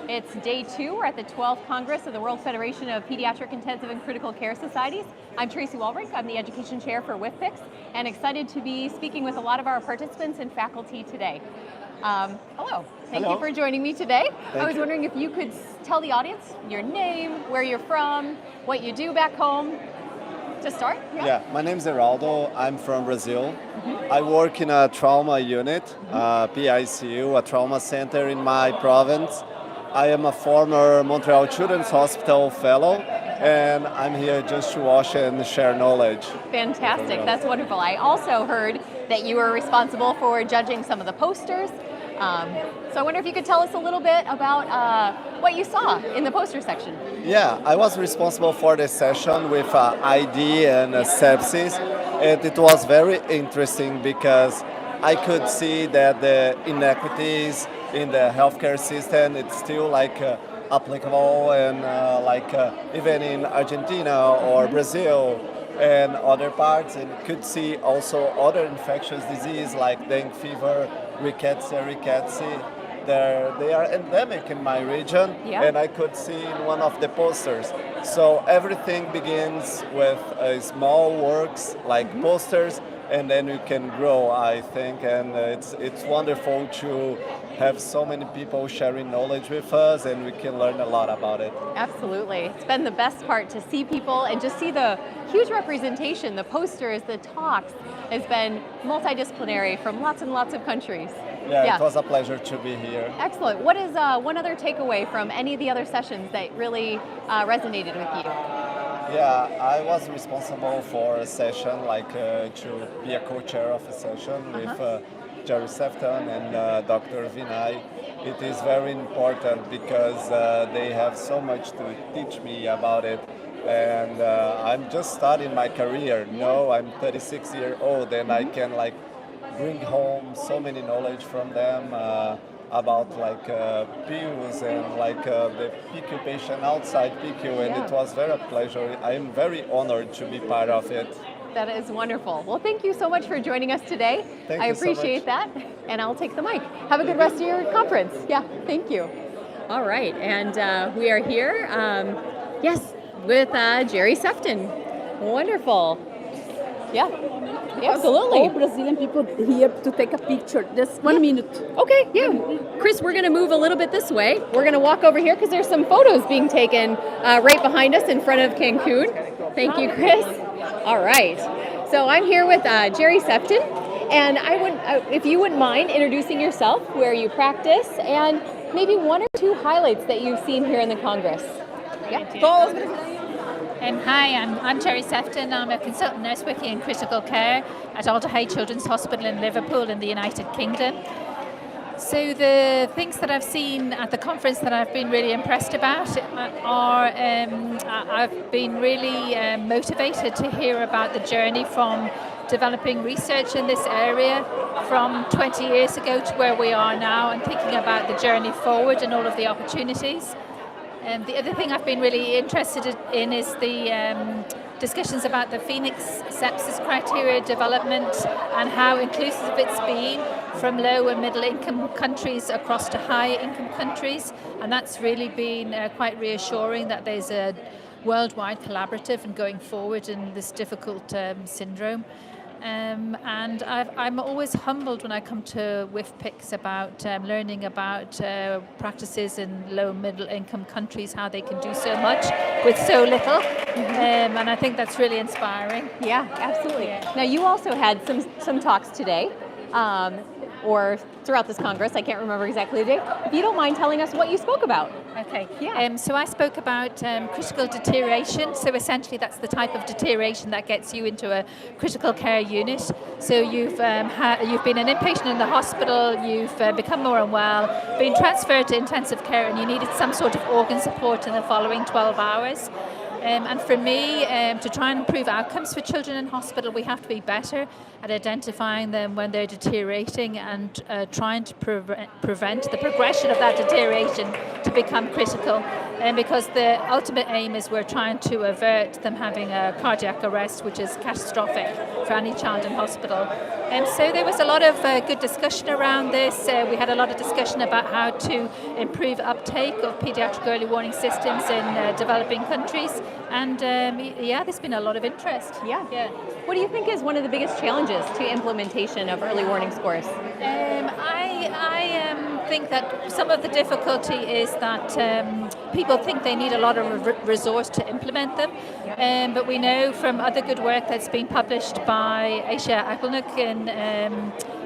It's day 2. We're at the 12th Congress of the World Federation of Pediatric Intensive and Critical Care Societies. I'm Tracy Walrink. I'm the Education Chair for WFPICCS, and excited to be speaking with a lot of our participants and faculty today. Hello. Thank you for joining me today. I was wondering if you could tell the audience your name, where you're from, what you do back home. To start? Yeah, my name is Araldo. I'm from Brazil. I work in a trauma unit, PICU, a trauma center in my province. I am a former Montreal Children's Hospital fellow, and I'm here just to watch and share knowledge. Fantastic, that's wonderful. I also heard that you were responsible for judging some of the posters. So I wonder if you could tell us a little bit about what you saw in the poster section. Yeah, I was responsible for the session with ID and sepsis, and it was very interesting because I could see that the inequities in the healthcare system, it's still applicable, and even in Argentina or Brazil and other parts, and could see also other infectious diseases like dengue fever, rickettsia. They are endemic in my region, and I could see in one of the posters. So everything begins with small works like posters, and then you can grow, I think, and it's wonderful to have so many people sharing knowledge with us, and we can learn a lot about it. Absolutely. It's been the best part to see people and just see the huge representation, the posters, the talks. Has been multidisciplinary from lots and lots of countries. Yeah, it was a pleasure to be here. Excellent. What is one other takeaway from any of the other sessions that really resonated with you? Yeah, I was responsible for a session, to be a co-chair of a session with Jerry Sefton and Dr. Vinay. It is very important because they have so much to teach me about it. And I'm just starting my career. I'm 36 years old, and I can bring home so many knowledge from them about pills and the PICU patient outside PICU, and it was very pleasure. I am very honored to be part of it. That is wonderful. Well, thank you so much for joining us today. I appreciate that, and I'll take the mic. Have a good rest of your conference. Yeah, thank you. All right, and we are here, with Jerry Sefton. Wonderful. Yeah, absolutely. All Brazilian people here to take a picture. Just 1 minute. Okay, yeah. Chris, we're going to move a little bit this way. We're going to walk over here because there's some photos being taken right behind us in front of Cancun. Thank you, Chris. All right. So I'm here with Jerry Sefton, and I would, if you wouldn't mind introducing yourself, where you practice, and maybe 1 or 2 highlights that you've seen here in the Congress. Yeah. Hi, I'm Jerry Sefton. I'm a consultant nurse working in critical care at Araldo Children's Hospital in Liverpool in the United Kingdom. So the things that I've seen at the conference that I've been really impressed about are I've been really motivated to hear about the journey from developing research in this area from 20 years ago to where we are now, and thinking about the journey forward and all of the opportunities. The other thing I've been really interested in is the discussions about the Phoenix sepsis criteria development and how inclusive it's been from low and middle income countries across to high income countries. And that's really been quite reassuring that there's a worldwide collaborative and going forward in this difficult syndrome. And I'm always humbled when I come to WFPICCS about learning about practices in low and middle income countries, how they can do so much with so little. And I think that's really inspiring. Yeah, absolutely. Now you also had some talks today, or throughout this Congress, I can't remember exactly the day. If you don't mind telling us what you spoke about. Okay. Yeah. So I spoke about critical deterioration. So essentially, that's the type of deterioration that gets you into a critical care unit. So you've been an inpatient in the hospital, you've become more unwell, been transferred to intensive care, and you needed some sort of organ support in the following 12 hours. And for me, to try and improve outcomes for children in hospital, we have to be better at identifying them when they're deteriorating and trying to prevent the progression of that deterioration to become critical. Because the ultimate aim is we're trying to avert them having a cardiac arrest, which is catastrophic for any child in hospital. So there was a lot of good discussion around this. We had a lot of discussion about how to improve uptake of pediatric early warning systems in developing countries. And there's been a lot of interest. Yeah. What do you think is one of the biggest challenges to implementation of early warning scores? I think that some of the difficulty is that people think they need a lot of resource to implement them. But we know from other good work that's been published by Aisha Akulnuk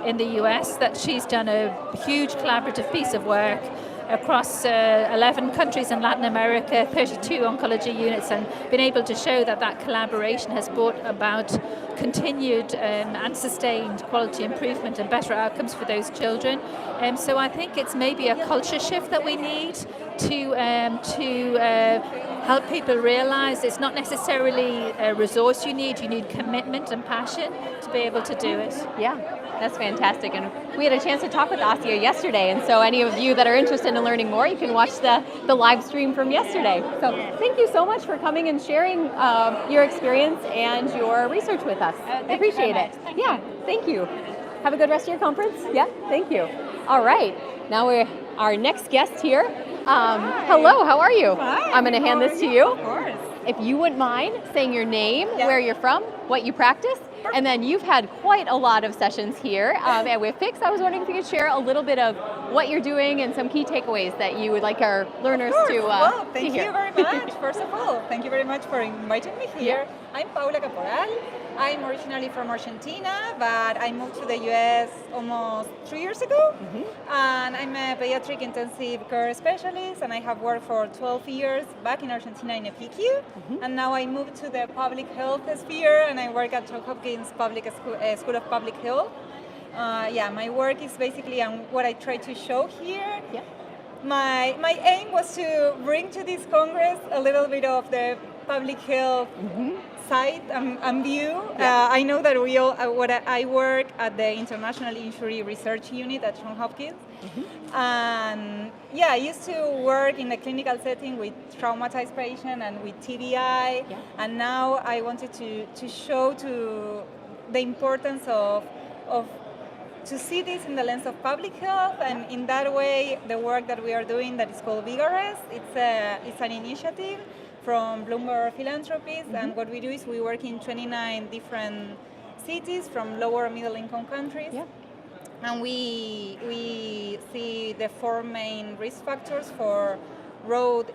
in the US that she's done a huge collaborative piece of work across 11 countries in Latin America, 32 oncology units, and been able to show that that collaboration has brought about continued and sustained quality improvement and better outcomes for those children. So I think it's maybe a culture shift that we need to help people realize it's not necessarily a resource you need commitment and passion to be able to do it. Yeah, that's fantastic. And we had a chance to talk with Asia yesterday, and so any of you that are interested in learning more, you can watch the live stream from yesterday. So thank you so much for coming and sharing your experience and your research with us. I appreciate it. Thank you. Have a good rest of your conference. Yeah, thank you. All right, now we're our next guest here. Hello, how are you? Hi, I'm going to hand this to you. Of course. If you wouldn't mind saying your name, Yeah. where you're from, what you practice, and then you've had quite a lot of sessions here at WFPICCS. I was wondering if you could share a little bit of what you're doing and some key takeaways that you would like our learners to Well, to thank hear. you very much. First of all, thank you very much for inviting me here. I'm Paula Caporal. I'm originally from Argentina, but I moved to the US almost 3 years ago. And I'm a pediatric intensive care specialist, and I have worked for 12 years back in Argentina in a PICU. And now I moved to the public health sphere, and I work at Johns Hopkins School of Public Health. My work is basically on what I try to show here. Yeah. My aim was to bring to this Congress a little bit of the public health side and view. I know that I work at the International Injury Research Unit at Johns Hopkins. And I used to work in a clinical setting with traumatized patients and with TBI. And now I wanted to show to the importance of to see this in the lens of public health, and in that way, the work that we are doing that is called Vigorous, it's an initiative from Bloomberg Philanthropies, and what we do is we work in 29 different cities from lower middle income countries, and we see the 4 main risk factors for road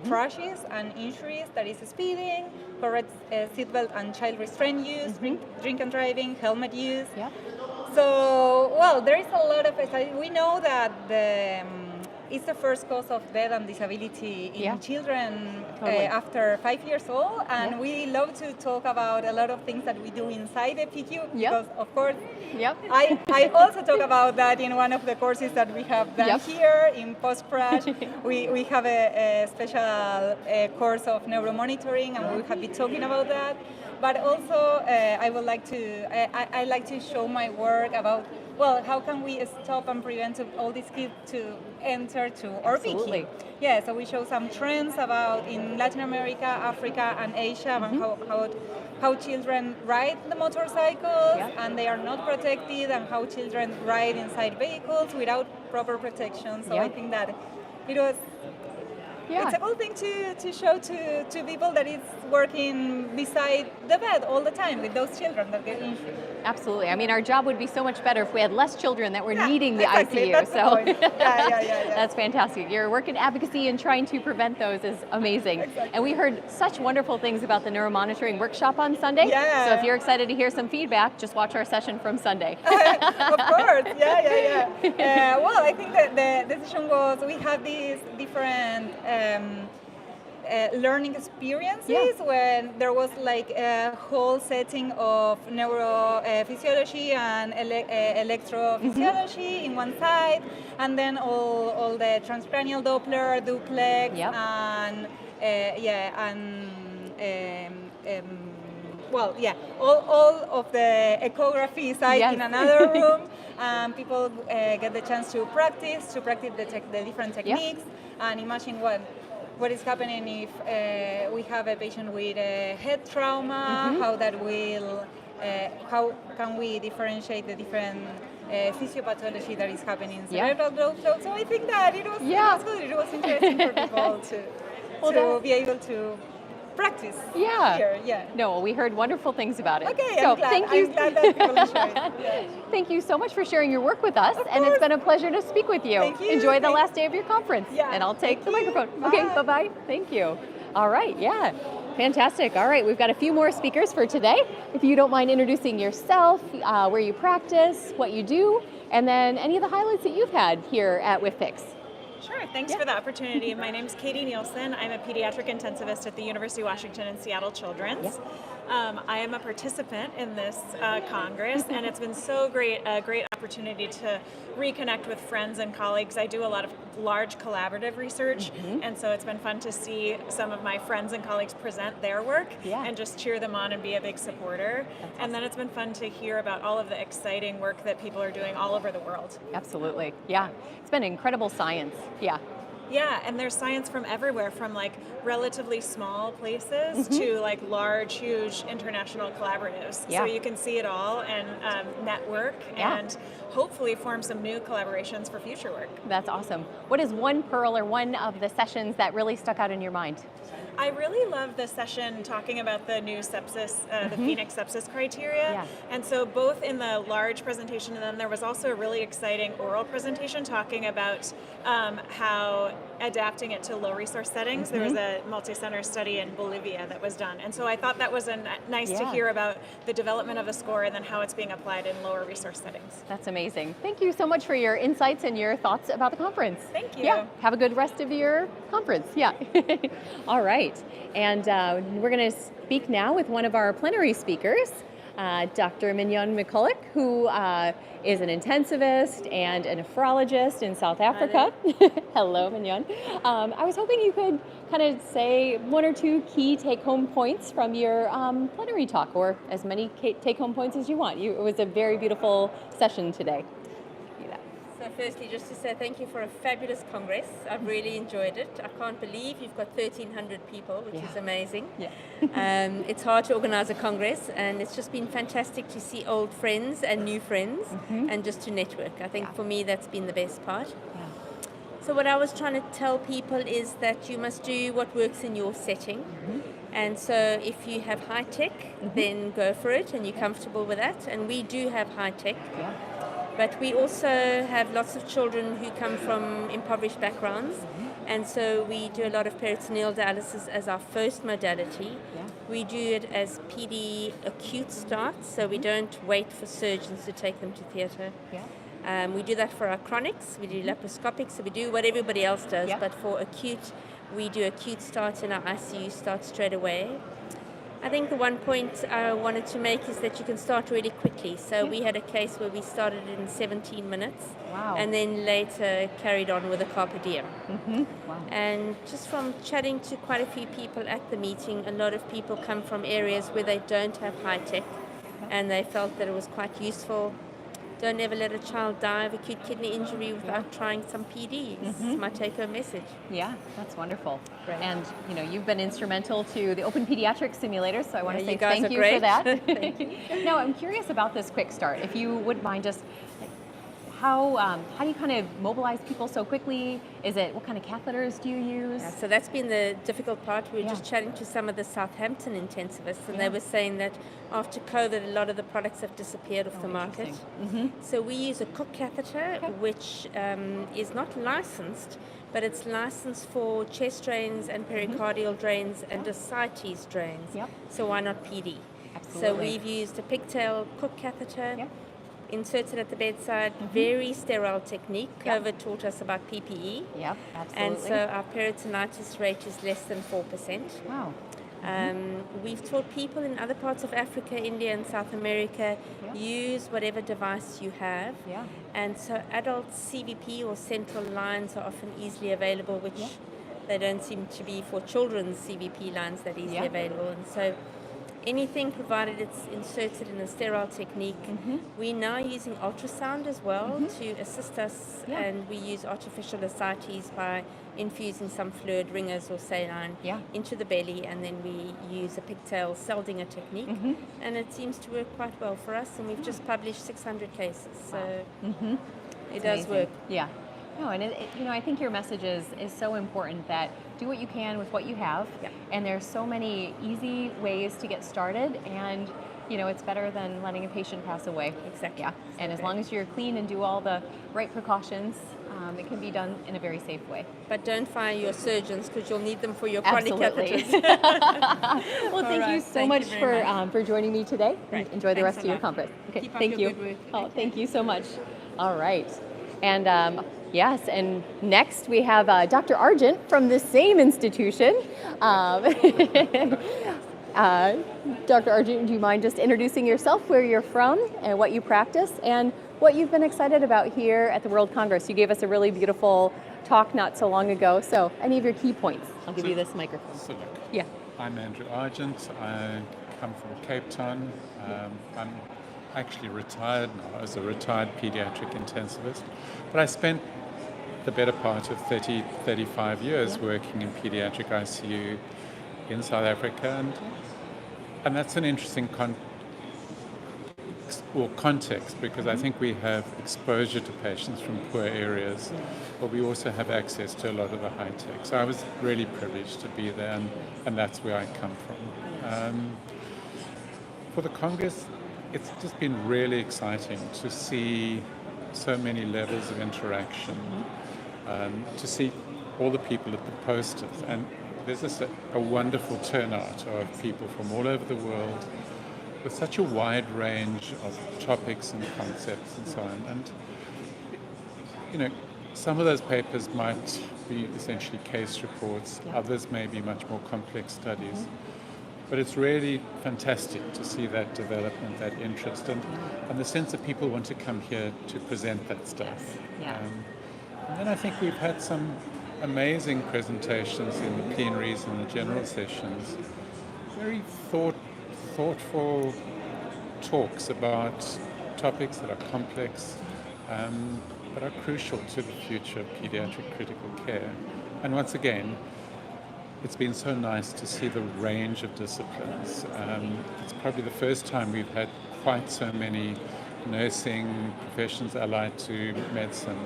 crashes and injuries, that is speeding, correct seatbelt and child restraint use, drink and driving, helmet use. So, well, there is a lot of, we know that it's the first cause of death and disability in children after 5 years old, and we love to talk about a lot of things that we do inside the PQ, because of course, I also talk about that in one of the courses that we have done here in post-crash. we have a special course of neuromonitoring, and we have been talking about that. But also, I like to show my work about, well, how can we stop and prevent all these kids to enter to our PQ? Yeah, so we show some trends about in Latin America, Africa, and Asia, and how children ride the motorcycles and they are not protected, and how children ride inside vehicles without proper protection. So I think that it was. It's a cool thing to show to people that it's working beside the bed all the time with those children that get injured. Absolutely. I mean, our job would be so much better if we had less children that were needing the ICU. That's the point. That's fantastic. Your work in advocacy and trying to prevent those is amazing. And we heard such wonderful things about the neuromonitoring workshop on Sunday. So if you're excited to hear some feedback, just watch our session from Sunday. Of course. Well, I think that the decision was we have these different learning experiences when there was like a whole setting of neurophysiology and electrophysiology in one side, and then all the transcranial Doppler, duplex, and all of the ecography site Yes. in another room. People get the chance to practice the different techniques, and imagine what is happening if we have a patient with a head trauma, how that will, how can we differentiate the different physiopathology that is happening in cerebral growth. So I think that it was good. It was interesting for people to be able to practice here. Yeah. No, we heard wonderful things about it. Okay, so I'm glad. thank you. I'm glad that people enjoyed it. Yeah. Thank you so much for sharing your work with us, and it's been a pleasure to speak with you. Thank you. Enjoy the last day of your conference. Yeah. And I'll take the Thank you. microphone. Bye. Okay, bye-bye. Thank you. All right, fantastic. All right, we've got a few more speakers for today. If you don't mind introducing yourself, where you practice, what you do, and then any of the highlights that you've had here at WFPICCS. Sure, thanks for the opportunity. My name is Katie Nielsen. I'm a pediatric intensivist at the University of Washington in Seattle Children's. I am a participant in this Congress, and it's been so great, a great opportunity to reconnect with friends and colleagues. I do a lot of large collaborative research, and so it's been fun to see some of my friends and colleagues present their work and just cheer them on and be a big supporter. And then it's been fun to hear about all of the exciting work that people are doing all over the world. Absolutely, it's been incredible science, Yeah, and there's science from everywhere, from like relatively small places to like large, huge international collaboratives. So you can see it all and network and hopefully form some new collaborations for future work. That's awesome. What is one pearl or one of the sessions that really stuck out in your mind? I really love the session talking about the new sepsis, the Phoenix sepsis criteria. And so both in the large presentation, and then there was also a really exciting oral presentation talking about how adapting it to low resource settings. There was a multi-center study in Bolivia that was done. And so I thought that was nice to hear about the development of a score and then how it's being applied in lower resource settings. That's amazing. Thank you so much for your insights and your thoughts about the conference. Thank you. Yeah, have a good rest of your conference. All right. And we're going to speak now with one of our plenary speakers, Dr. Mignon McCulloch, who is an intensivist and a nephrologist in South Africa. Hello, Mignon. I was hoping you could kind of say one or two key take-home points from your plenary talk, or as many take-home points as you want. It was a very beautiful session today. So firstly, just to say thank you for a fabulous Congress. I've really enjoyed it. I can't believe you've got 1,300 people, which is amazing. It's hard to organize a Congress, and it's just been fantastic to see old friends and new friends and just to network. I think for me that's been the best part. So what I was trying to tell people is that you must do what works in your setting. And so if you have high tech, then go for it and you're comfortable with that. And we do have high tech. But we also have lots of children who come from impoverished backgrounds, and so we do a lot of peritoneal dialysis as our first modality. We do it as PD acute starts, so we don't wait for surgeons to take them to theatre. We do that for our chronics, we do laparoscopic, so we do what everybody else does, but for acute, we do acute starts in our ICU start straight away. I think the one point I wanted to make is that you can start really quickly. So we had a case where we started in 17 minutes and then later carried on with a carpe diem. And just from chatting to quite a few people at the meeting, a lot of people come from areas where they don't have high tech and they felt that it was quite useful. Don't ever let a child die of acute kidney injury without trying some PD. This is my take-home message. Yeah, that's wonderful. And you've been instrumental to the OPENPediatrics simulator, so I want to say thank you for that. Thank you. Now, I'm curious about this quick start. If you wouldn't mind just how do you kind of mobilize people so quickly? What kind of catheters do you use? So that's been the difficult part. We were just chatting to some of the Southampton intensivists, and they were saying that after COVID, a lot of the products have disappeared off the market. So we use a Cook catheter, which is not licensed, but it's licensed for chest drains and pericardial drains and ascites drains. So why not PD? So we've used a pigtail Cook catheter. Inserted at the bedside, very sterile technique. COVID taught us about PPE. And so our peritonitis rate is less than 4%. Wow. We've taught people in other parts of Africa, India and South America, use whatever device you have. And so adult CVP or central lines are often easily available, which They don't seem to be for children's CVP lines that easily Yeah. available. And so anything provided it's inserted in a sterile technique. We're now using ultrasound as well to assist us, Yeah. and we use artificial ascites by infusing some fluid, ringers or saline, Yeah. into the belly, and then we use a pigtail cell dinger technique, and it seems to work quite well for us, and we've just published 600 cases, so it does Amazing. work. Yeah. No, and I think your message is so important, that do what you can with what you have. Yeah. And there's so many easy ways to get started, and it's better than letting a patient pass away. Exactly. Yeah. And as Exactly. long as you're clean and do all the right precautions, it can be done in a very safe way. But don't fire your surgeons, because you'll need them for your chronic Absolutely. catheters. Well, thank you right. so Thank much you very for joining me today. Right. Enjoy the Thanks rest a of your lot. conference. Okay, Keep up thank your you. good work. Oh, thank you so much. All right. And yes, and next we have Dr. Argent from the same institution. Dr. Argent, do you mind just introducing yourself, where you're from, and what you practice, and what you've been excited about here at the World Congress? You gave us a really beautiful talk not so long ago, so any of your key points. I'll give you this microphone. So look, Yeah. I'm Andrew Argent. I come from Cape Town. I'm actually retired now as a retired pediatric intensivist, but I spent the better part of 35 years working in pediatric ICU in South Africa, and that's an interesting context, because I think we have exposure to patients from poor areas, but we also have access to a lot of the high tech. So I was really privileged to be there, and that's where I come from. For the Congress, it's just been really exciting to see so many levels of interaction, to see all the people at the posters, and there's just a wonderful turnout of people from all over the world with such a wide range of topics and concepts and so on. And some of those papers might be essentially case reports, others may be much more complex studies. But it's really fantastic to see that development, that interest, and the sense that people want to come here to present that stuff. Yeah. And then I think we've had some amazing presentations in the plenaries and the general sessions. Very thoughtful talks about topics that are complex, but are crucial to the future of pediatric critical care. And once again, it's been so nice to see the range of disciplines. It's probably the first time we've had quite so many nursing professions allied to medicine,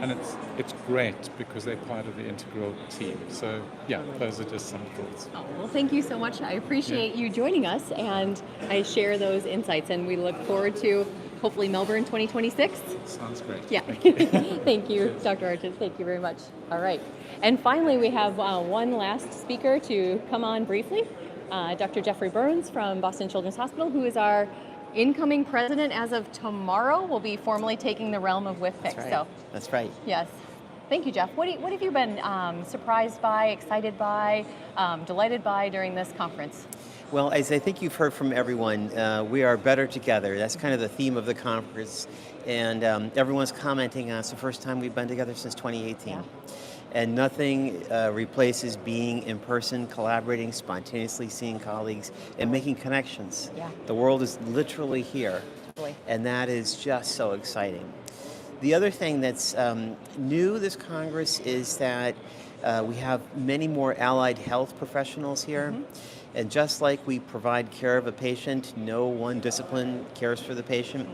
and it's great because they're part of the integral team. So yeah, those are just some thoughts. Oh, well, thank you so much. I appreciate you joining us, and I share those insights, and we look forward to hopefully Melbourne 2026. Sounds great. Yeah. Thank you. Thank you, Dr. Argent. Thank you very much. All right. And finally, we have one last speaker to come on briefly, Dr. Jeffrey Burns from Boston Children's Hospital, who is our incoming president as of tomorrow. Will be formally taking the realm of WFPICCS. That's right. So, That's right. yes. Thank you, Jeff. What have you been surprised by, excited by, delighted by during this conference? Well, as I think you've heard from everyone, we are better together. That's kind of the theme of the conference. And everyone's commenting it's the first time we've been together since 2018. Yeah. And nothing replaces being in person, collaborating, spontaneously seeing colleagues, and making connections. Yeah. The world is literally here. Totally. And that is just so exciting. The other thing that's new this Congress is that we have many more allied health professionals here. And just like we provide care of a patient, no one discipline cares for the patient.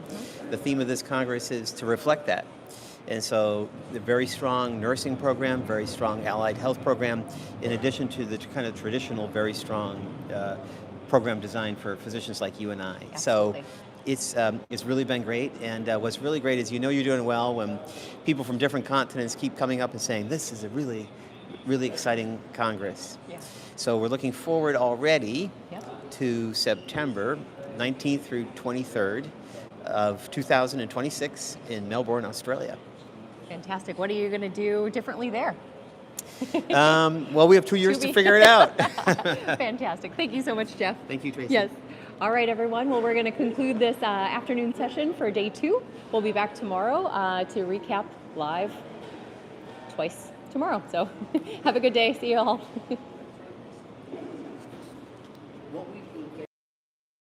The theme of this Congress is to reflect that. And so the very strong nursing program, very strong allied health program, in addition to the kind of traditional, very strong program designed for physicians like you and I. Absolutely. So it's really been great. And what's really great is you're doing well when people from different continents keep coming up and saying, this is a really, really exciting Congress. Yeah. So we're looking forward already Yep. to September 19th through 23rd of 2026 in Melbourne, Australia. Fantastic. What are you going to do differently there? Well, we have 2 years to figure it out. Fantastic. Thank you so much, Jeff. Thank you, Tracy. Yes. All right, everyone. Well, we're going to conclude this afternoon session for day 2. We'll be back tomorrow to recap live twice tomorrow. So have a good day. See you all. What we